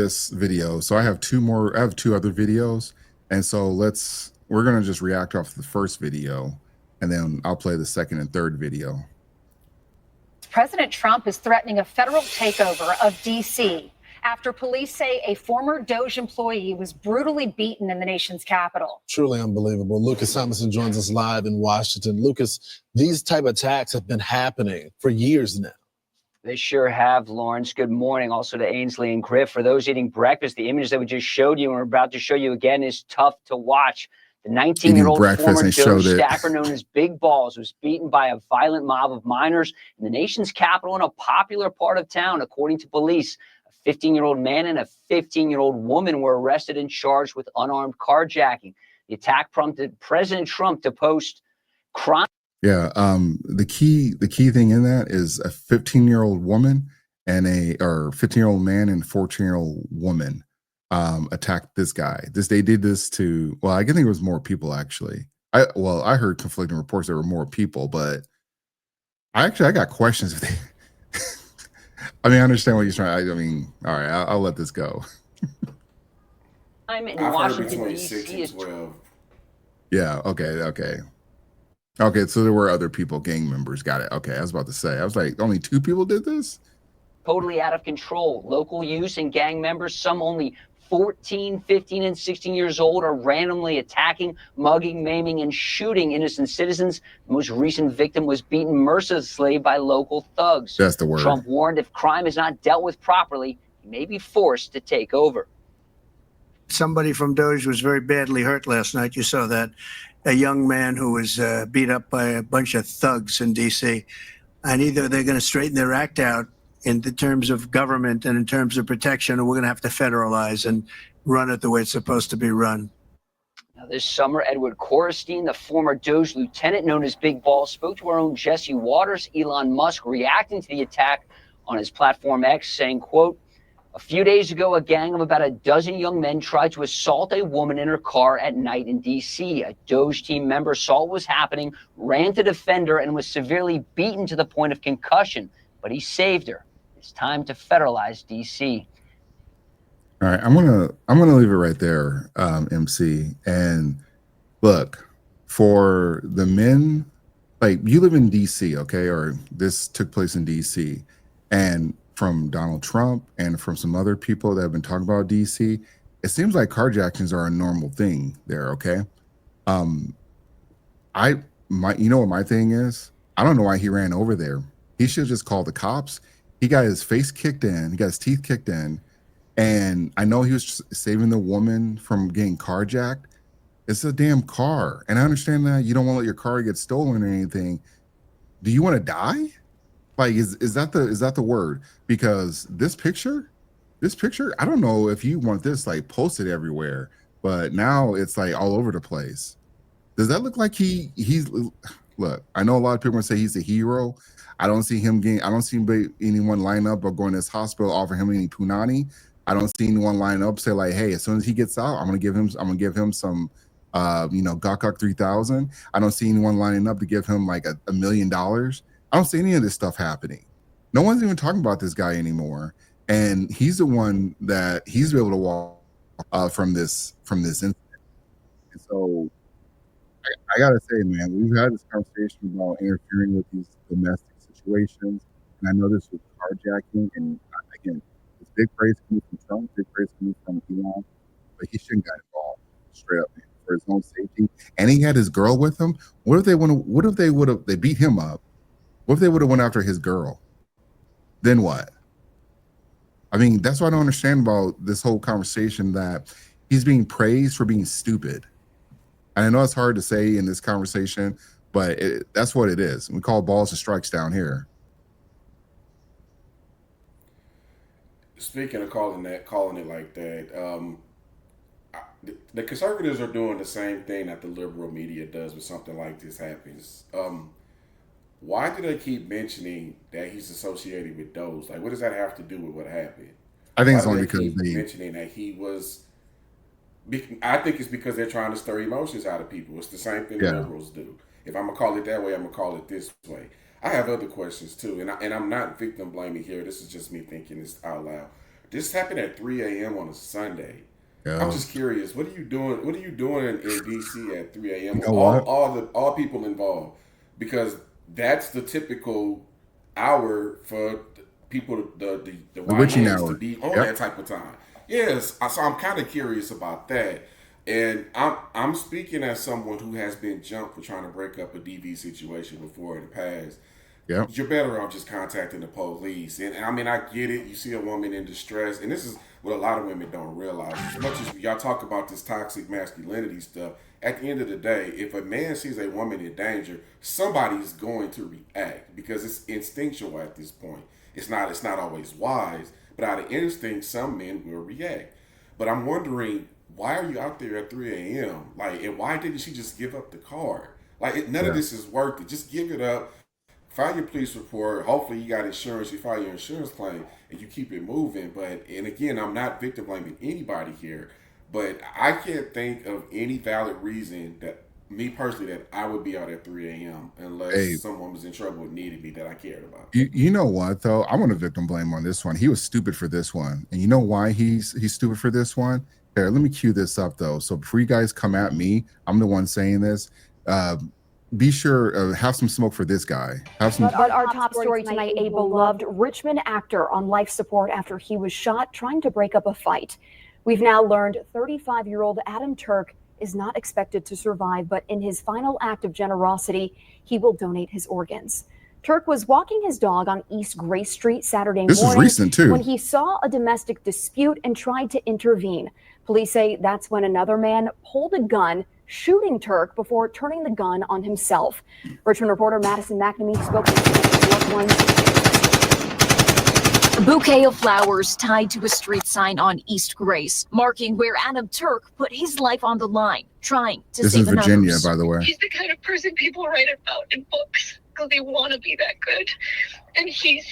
this video. So I have two other videos. And so we're going to just react off the first video and then I'll play the second and third video. President Trump is threatening a federal takeover of D.C. after police say a former DOJ employee was brutally beaten in the nation's capital. Truly unbelievable. Lucas Thomason joins us live in Washington. Lucas, these type of attacks have been happening for years now. They sure have, Lawrence. Good morning also to Ainsley and Griff. For those eating breakfast, the image that we just showed you and we're about to show you again is tough to watch. The 19-year-old former DOJ staffer known as Big Balls was beaten by a violent mob of minors in the nation's capital in a popular part of town, according to police. A 15-year-old man and a 15-year-old woman were arrested and charged with unarmed carjacking. The attack prompted President Trump to post crime. Yeah, the key thing in that is a 15-year-old woman and 15-year-old man and 14-year-old woman attacked this guy. They did this to, well, I think it was more people actually. I heard conflicting reports there were more people, but I got questions if they I mean, I understand what you're trying. I mean, all right, I'll let this go. I'm in Washington D.C. as well. Yeah, okay. So there were other people, gang members. Got it. Okay, I was about to say. I was like, only 2 people did this? Totally out of control. Local youth and gang members, some only 14, 15, and 16 years old, are randomly attacking, mugging, maiming, and shooting innocent citizens. The most recent victim was beaten mercilessly by local thugs. That's the word. Trump warned if crime is not dealt with properly, he may be forced to take over. Somebody from DOJ was very badly hurt last night. You saw that. A young man who was beat up by a bunch of thugs in D.C. And either they're going to straighten their act out in the terms of government and in terms of protection, or we're going to have to federalize and run it the way it's supposed to be run. Now, this summer, Edward Korestein, the former DOJ lieutenant known as Big Ball, spoke to our own Jesse Waters. Elon Musk reacting to the attack on his platform X, saying, quote, "A few days ago, a gang of about a dozen young men tried to assault a woman in her car at night in D.C. A DOJ team member saw what was happening, ran to defend her, and was severely beaten to the point of concussion. But he saved her. It's time to federalize D.C." All right, I'm gonna leave it right there, MC. And look, for the men, like, you live in D.C., okay, or this took place in D.C., and from Donald Trump and from some other people that have been talking about DC, it seems like carjackings are a normal thing there, okay? You know what my thing is? I don't know why he ran over there. He should just call the cops. He got his face kicked in, he got his teeth kicked in, and I know he was saving the woman from getting carjacked. It's a damn car, and I understand that you don't want to let your car get stolen or anything. Do you want to die? Like, is that the word? Because this picture, I don't know if you want this like posted everywhere, but now it's like all over the place. Does that look like he's look? I know a lot of people say he's a hero. I don't see anyone line up or going to this hospital offer him any punani. I don't see anyone line up say like, hey, as soon as he gets out, I'm gonna give him some Gawk 3000. I don't see anyone lining up to give him like $1 million. I don't see any of this stuff happening. No one's even talking about this guy anymore, and he's the one that he's able to walk from this incident. And so I gotta say, man, we've had this conversation about interfering with these domestic situations, and I know this was carjacking, and again, it's big praise coming from Trump, big praise coming from Elon, but he shouldn't got involved straight up, man, for his own safety. And he had his girl with him. What if they beat him up? What if they would have went after his girl? Then what? I mean, that's what I don't understand about this whole conversation, that he's being praised for being stupid. And I know it's hard to say in this conversation, but that's what it is. We call balls and strikes down here. Speaking of calling it like that, the conservatives are doing the same thing that the liberal media does when something like this happens. Why do they keep mentioning that he's associated with those? Like, what does that have to do with what happened? I think it's only because they mentioning that he was. I think it's because they're trying to stir emotions out of people. It's the same thing the liberals do. If I'm gonna call it that way, I'm gonna call it this way. I have other questions too, and I'm not victim blaming here. This is just me thinking this out loud. This happened at 3 a.m. on a Sunday. Yeah. I'm just curious. What are you doing? What are you doing in DC at 3 a.m.? You know what? All people involved, because that's the typical hour for people, the witching YNs hour. to be on that type of time. Yes, so I'm kind of curious about that. And I'm speaking as someone who has been jumped for trying to break up a DV situation before in the past. Yeah. You're better off just contacting the police. And I mean, I get it. You see a woman in distress, and this is what a lot of women don't realize. As much as y'all talk about this toxic masculinity stuff, at the end of the day, if a man sees a woman in danger, somebody's going to react because it's instinctual at this point. It's not always wise, but out of instinct, some men will react. But I'm wondering, why are you out there at 3 a.m.? Like, and why didn't she just give up the car? Like, none of this is worth it. Just give it up. File your police report. Hopefully you got insurance. You file your insurance claim and you keep it moving. But, and again, I'm not victim blaming anybody here, but I can't think of any valid reason that me personally that I would be out at 3 a.m. unless someone was in trouble and needed me that I cared about. You know what though? I want to victim blame on this one. He was stupid for this one, and you know why he's stupid for this one? Here, let me cue this up though. So before you guys come at me, I'm the one saying this. Be sure have some smoke for this guy. Have some. But our top story tonight: a beloved Richmond actor on life support after he was shot trying to break up a fight. We've now learned 35-year-old Adam Turk is not expected to survive, but in his final act of generosity, he will donate his organs. Turk was walking his dog on East Grace Street Saturday morning. This is recent too. When he saw a domestic dispute and tried to intervene. Police say that's when another man pulled a gun, shooting Turk before turning the gun on himself. Richmond reporter Madison McNamee spoke to loved ones. A bouquet of flowers tied to a street sign on East Grace, marking where Adam Turk put his life on the line, trying to save another's. This is Virginia, by the way. He's the kind of person people write about in books because they want to be that good. And he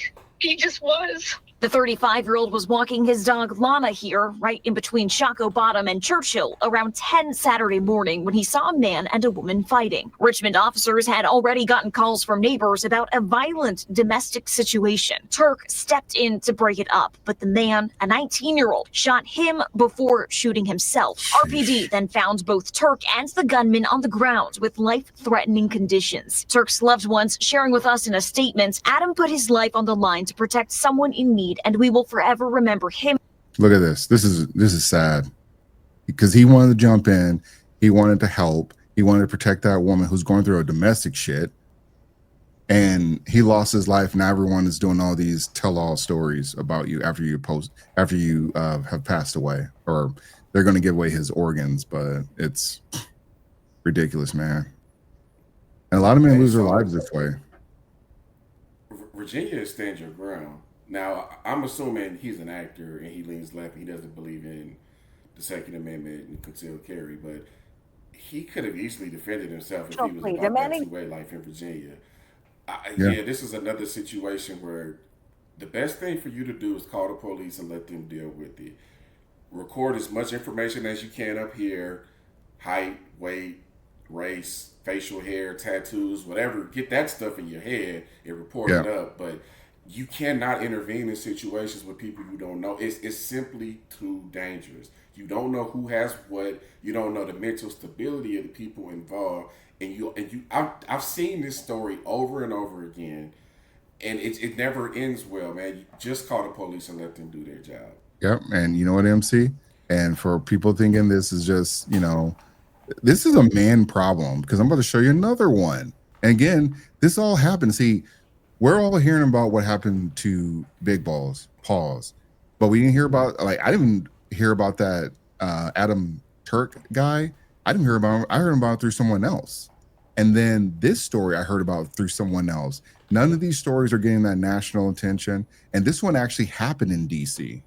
just was. The 35-year-old was walking his dog Lana here, right in between Shockoe Bottom and Churchill, around 10 Saturday morning when he saw a man and a woman fighting. Richmond officers had already gotten calls from neighbors about a violent domestic situation. Turk stepped in to break it up, but the man, a 19-year-old, shot him before shooting himself. RPD then found both Turk and the gunman on the ground with life-threatening conditions. Turk's loved ones sharing with us in a statement, Adam put his life on the line to protect someone in need, and we will forever remember him. Look at this. This is sad because he wanted to jump in. He wanted to help. He wanted to protect that woman who's going through a domestic shit. And he lost his life. Now everyone is doing all these tell-all stories about you after you have passed away, or they're going to give away his organs. But it's ridiculous, man. And a lot of men lose their lives this way. Virginia is stand your ground. Now, I'm assuming he's an actor and he leans left. He doesn't believe in the Second Amendment and concealed carry, but he could have easily defended himself if he was about that two-way life in Virginia. Yeah, this is another situation where the best thing for you to do is call the police and let them deal with it. Record as much information as you can up here: height, weight, race, facial hair, tattoos, whatever. Get that stuff in your head and report it up. But you cannot intervene in situations with people you don't know. It's simply too dangerous. You don't know who has what. You don't know the mental stability of the people involved. I've seen this story over and over again, and it never ends well, man. You just call the police and let them do their job. Yep, and you know what, MC? And for people thinking this is just, this is a man problem, because I'm about to show you another one. And again, this all happened. See, we're all hearing about what happened to Big Balls, Paws, but we didn't hear about, I didn't hear about that Adam Turk guy. I didn't hear about him. I heard about it through someone else. And then this story I heard about through someone else. None of these stories are getting that national attention. And this one actually happened in DC.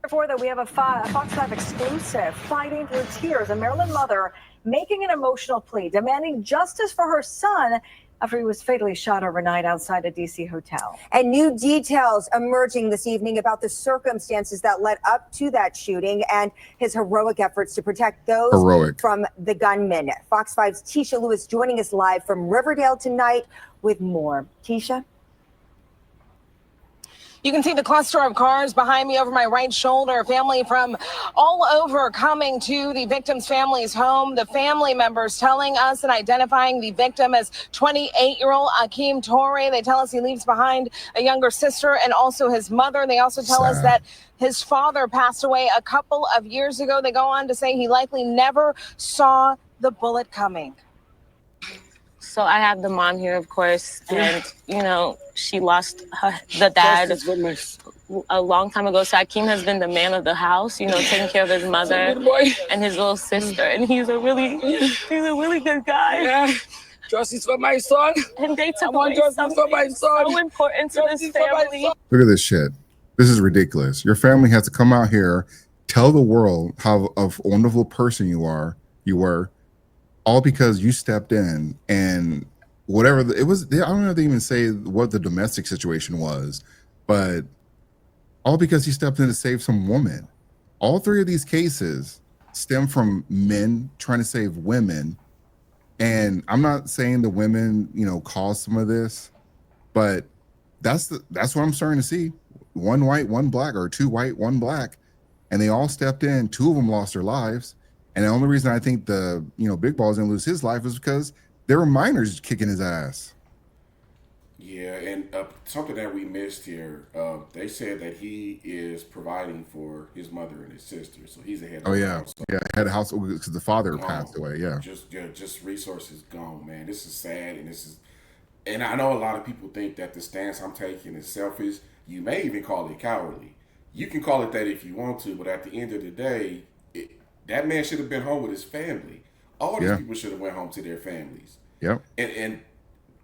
Before that, we have a Fox 5 exclusive, fighting through tears. A Maryland mother making an emotional plea, demanding justice for her son after he was fatally shot overnight outside a D.C. hotel. And new details emerging this evening about the circumstances that led up to that shooting and his heroic efforts to protect those from the gunman. Fox 5's Tisha Lewis joining us live from Riverdale tonight with more. Tisha? You can see the cluster of cars behind me over my right shoulder. Family from all over coming to the victim's family's home. The family members telling us and identifying the victim as 28-year-old Akeem Torre. They tell us he leaves behind a younger sister and also his mother. They also tell us that his father passed away a couple of years ago. They go on to say he likely never saw the bullet coming. So I have the mom here, of course, and she lost the dad a long time ago. So Akeem has been the man of the house, taking care of his mother and his little sister, and he's a really good guy. Yeah. Justice for my son. And they took away something for my son. So important to this family. Look at this shit. This is ridiculous. Your family has to come out here, tell the world how of a wonderful person you were, all because you stepped in and whatever it was. I don't know if they even say what the domestic situation was, but all because he stepped in to save some woman. All three of these cases stem from men trying to save women. And I'm not saying the women, caused some of this, but that's what I'm starting to see. One white, one black, or two white, one black, and they all stepped in. Two of them lost their lives. And the only reason I think the Big Ball's didn't lose his life is because there were minors kicking his ass. Yeah, and something that we missed here, they said that he is providing for his mother and his sister, so he's a head of the house. Head of household because the father passed away. Just resources gone, man. This is sad, and I know a lot of people think that the stance I'm taking is selfish. You may even call it cowardly. You can call it that if you want to, but at the end of the day, that man should have been home with his family. All these people should have went home to their families. Yep. And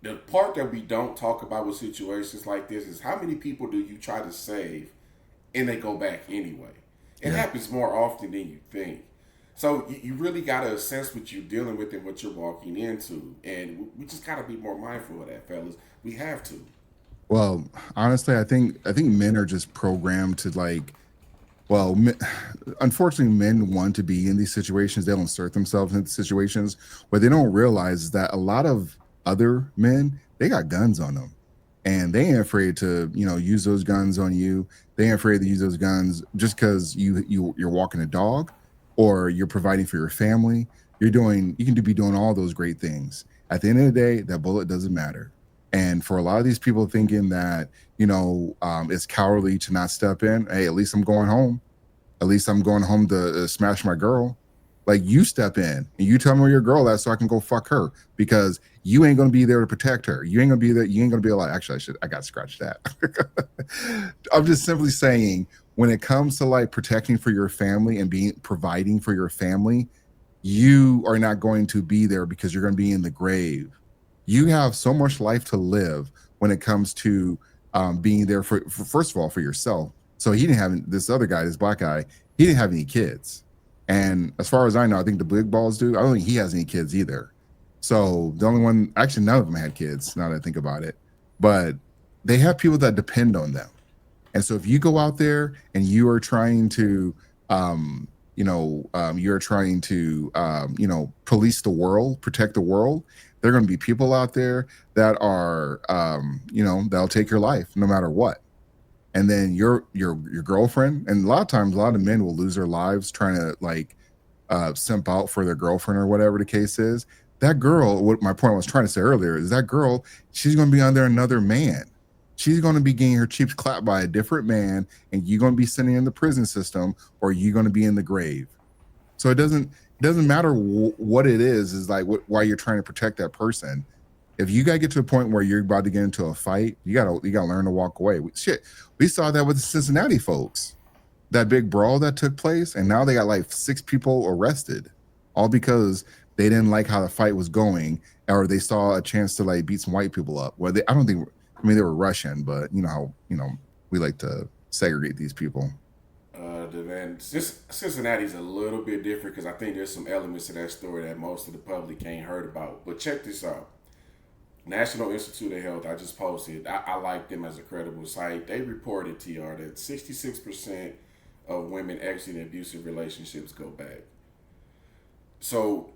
the part that we don't talk about with situations like this is how many people do you try to save and they go back anyway? It happens more often than you think. So you really got to assess what you're dealing with and what you're walking into. And we just got to be more mindful of that, fellas. We have to. Well, honestly, I think men are just programmed to unfortunately, men want to be in these situations. They don't insert themselves into situations. What they don't realize is that a lot of other men, they got guns on them, and they ain't afraid to use those guns on you. They ain't afraid to use those guns just because you're walking a dog or you're providing for your family. You can be doing all those great things. At the end of the day, that bullet doesn't matter. And for a lot of these people thinking that it's cowardly to not step in, hey, at least I'm going home. At least I'm going home to smash my girl. Like, you step in and you tell me where your girl is so I can go fuck her, because you ain't gonna be there to protect her. You ain't gonna be there. You ain't gonna be like, actually, I got to scratch that. I'm just simply saying, when it comes to protecting for your family and providing for your family, you are not going to be there because you're going to be in the grave. You have so much life to live when it comes to being there for first of all, for yourself. So he didn't have this other guy, this black guy. He didn't have any kids. And as far as I know, I think the Big Balls do. I don't think he has any kids either. So the only one, actually, none of them had kids, now that I think about it. But they have people that depend on them. And so if you go out there and you are trying to, police the world, protect the world, there are going to be people out there that are, that'll take your life no matter what. And then your girlfriend, and a lot of times, a lot of men will lose their lives trying to simp out for their girlfriend or whatever the case is. That girl, what my point I was trying to say earlier is that girl, she's going to be under another man. She's going to be getting her cheeks clapped by a different man, and you're going to be sitting in the prison system, or you're going to be in the grave. So it doesn't matter what it is why you're trying to protect that person. If you got to get to a point where you're about to get into a fight, you got to learn to walk away. We saw that with the Cincinnati folks, that big brawl that took place, and now they got 6 people arrested, all because they didn't like how the fight was going, or they saw a chance to beat some white people up. Well, they were Russian, but we like to segregate these people. Cincinnati's a little bit different because I think there's some elements to that story that most of the public ain't heard about. But check this out. National Institute of Health, I just posted, I like them as a credible site. They reported, TR, that 66% of women exiting abusive relationships go back. So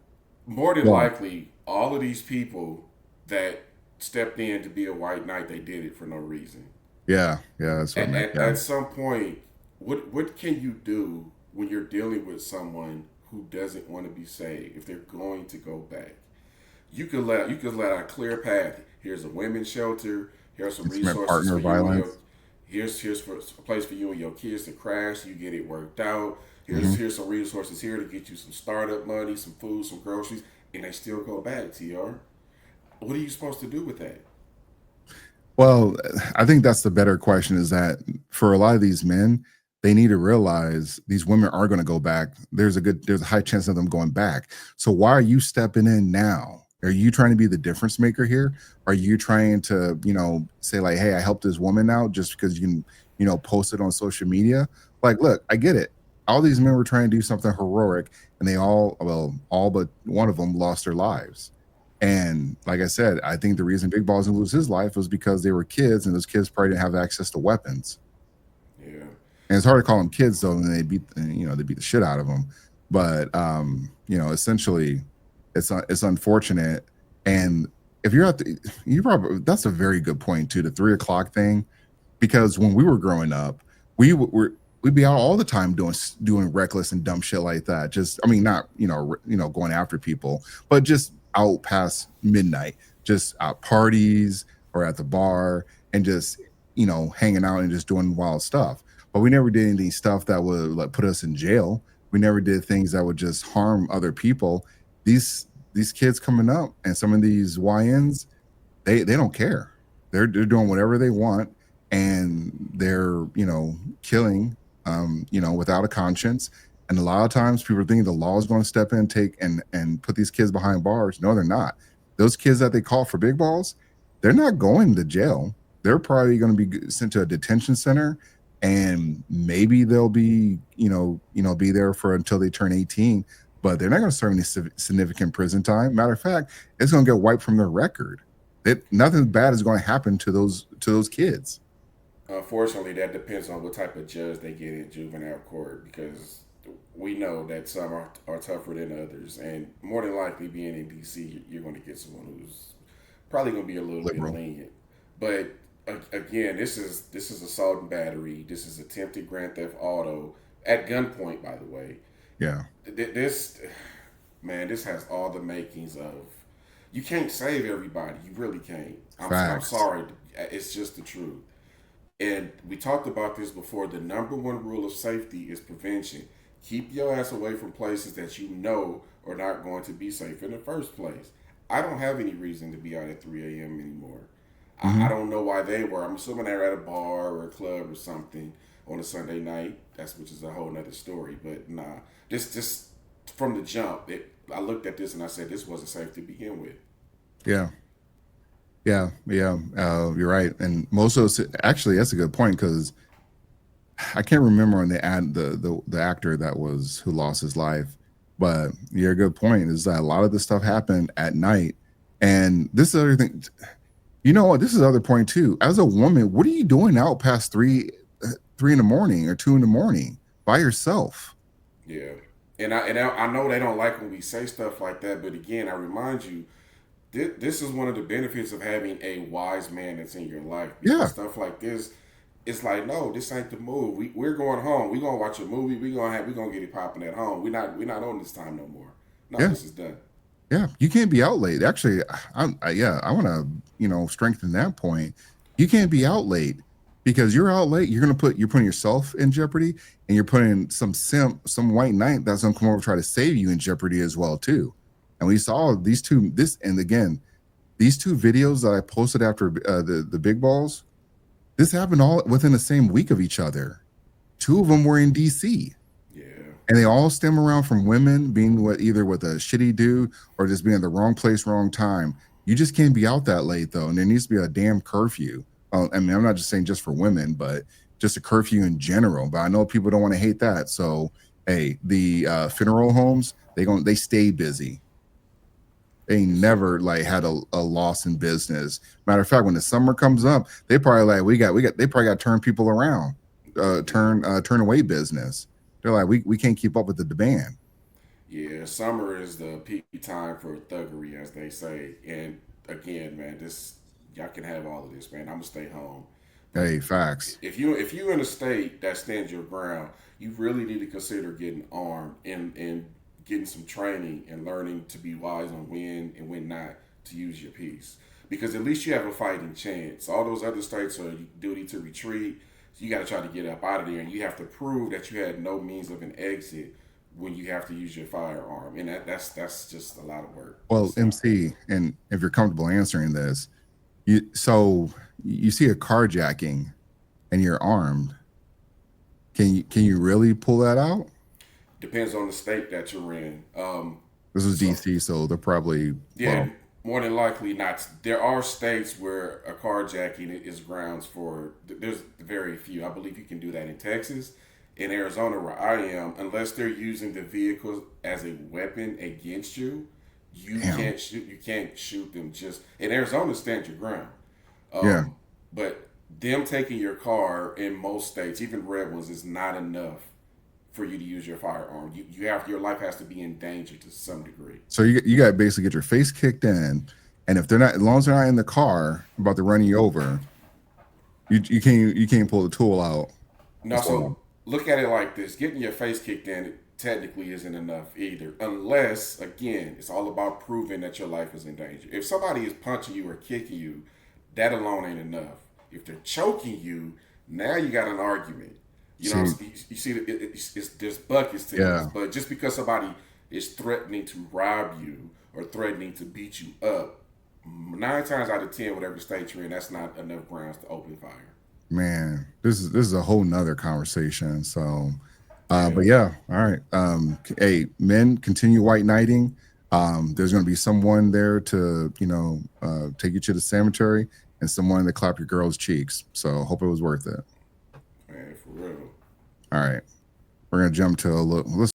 more than likely, all of these people that stepped in to be a white knight, they did it for no reason. Yeah, that's what At some point, what can you do when you're dealing with someone who doesn't want to be saved if they're going to go back? You could let out a clear path. Here's a women's shelter. Here's some resources partner for violence. you and here's for a place for you and your kids to crash. You get it worked out. Here's some resources here to get you some startup money, some food, some groceries, and they still go back. TR, what are you supposed to do with that? Well, I think that's the better question, is that for a lot of these men, they need to realize these women are going to go back. There's a high chance of them going back. So why are you stepping in now? Are you trying to be the difference maker here? Are you trying to, say like, hey, I helped this woman out just because you can, post it on social media? Like, look, I get it. All these men were trying to do something heroic, and they all but one of them lost their lives. And like I said, I think the reason Big Balls didn't lose his life was because they were kids, and those kids probably didn't have access to weapons. Yeah. And it's hard to call them kids though, and they beat the shit out of them. But essentially, it's unfortunate. And if you're that's a very good point too, the 3 o'clock thing, because when we were growing up, we'd be out all the time doing reckless and dumb shit like that. Just, I mean, not going after people, but just out past midnight, just at parties or at the bar, and just hanging out and just doing wild stuff. But we never did any stuff that would like put us in jail. We never did things that would just harm other people. These kids coming up, and some of these YNs, they don't care. They're doing whatever they want, and they're killing without a conscience. And a lot of times people think the law is going to step in, and put these kids behind bars. No, they're not. Those kids that they call for big balls, they're not going to jail. They're probably going to be sent to a detention center, and maybe they'll be, be there for until they turn 18, but they're not going to serve any significant prison time. Matter of fact, it's going to get wiped from their record. Nothing bad is going to happen to those kids. Unfortunately, that depends on what type of judge they get in juvenile court, because we know that some are tougher than others, and more than likely, being in DC, you're going to get someone who's probably going to be a little bit lenient. But again, this is assault and battery. This is attempted grand theft auto at gunpoint, by the way. Yeah. This has all the makings of. You can't save everybody. You really can't. I'm sorry. It's just the truth. And we talked about this before. The number one rule of safety is prevention. Keep your ass away from places that you know are not going to be safe in the first place. I don't have any reason to be out at 3 a.m. anymore. I don't know why they were. I'm assuming they're at a bar or a club or something on a Sunday night. Which is a whole nother story. But nah, this from the jump, I looked at this and I said this wasn't safe to begin with. Yeah. You're right. And most of those, actually, that's a good point, because I can't remember on the actor who lost his life, but you're a good point, is that a lot of this stuff happened at night. And this is the other thing, this is the other point too. As a woman, what are you doing out past 3 in the morning or 2 in the morning by yourself? Yeah. And I know they don't like when we say stuff like that, but again, I remind you, this is one of the benefits of having a wise man that's in your life. Because stuff like this, it's like, no, this ain't the move. We're going home. We're gonna watch a movie. We're gonna get it popping at home. We're not on this time no more. No, this is done. Yeah, you can't be out late. Actually, I want to strengthen that point. You can't be out late, because you're out late. You're putting yourself in jeopardy, and you're putting some white knight that's gonna come over and try to save you in jeopardy as well too. And we saw these two videos that I posted after the big balls. This happened all within the same week of each other. 2 of them were in DC. Yeah. And they all stem around from women being either with a shitty dude or just being in the wrong place, wrong time. You just can't be out that late though. And there needs to be a damn curfew. I mean, I'm not just saying just for women, but just a curfew in general. But I know people don't want to hate that. So, hey, the funeral homes, they stay busy. They never had a loss in business. Matter of fact, when the summer comes up, they probably they probably got to turn people around, turn away business. They're like, we can't keep up with the demand. Yeah, summer is the peak time for thuggery, as they say. And again, man, y'all can have all of this, man. I'm gonna stay home. Hey, facts. If you're in a state that stands your ground, you really need to consider getting armed and getting some training and learning to be wise on when and when not to use your piece. Because at least you have a fighting chance. All those other states are duty to retreat. So you got to try to get up out of there, and you have to prove that you had no means of an exit when you have to use your firearm, and that's just a lot of work. Well, MC, and if you're comfortable answering this, you see a carjacking, and you're armed. Can you really pull that out? Depends on the state that you're in. This is DC, so they're probably more than likely not. There are states where a carjacking is grounds for. There's very few. I believe you can do that in Texas. In Arizona, where I am, unless they're using the vehicle as a weapon against you, you can't shoot. You can't shoot them. Just in Arizona, stand your ground. But them taking your car in most states, even red ones, is not enough for you to use your firearm. Your life has to be in danger to some degree. So you got to basically get your face kicked in, and if they're not, as long as they're not in the car about to run you over, you can't pull the tool out. No, so look at it like this: getting your face kicked in technically isn't enough either, unless again it's all about proving that your life is in danger. If somebody is punching you or kicking you, that alone ain't enough. If they're choking you, now you got an argument. You know, you see, there's buckets to this. But just because somebody is threatening to rob you or threatening to beat you up, 9 times out of 10, whatever state you're in, that's not enough grounds to open fire. Man, this is a whole nother conversation. So, but yeah, all right. Hey, men, continue white knighting. There's going to be someone there to take you to the cemetery, and someone to clap your girl's cheeks. So hope it was worth it. Man, for real. All right, we're gonna jump to let's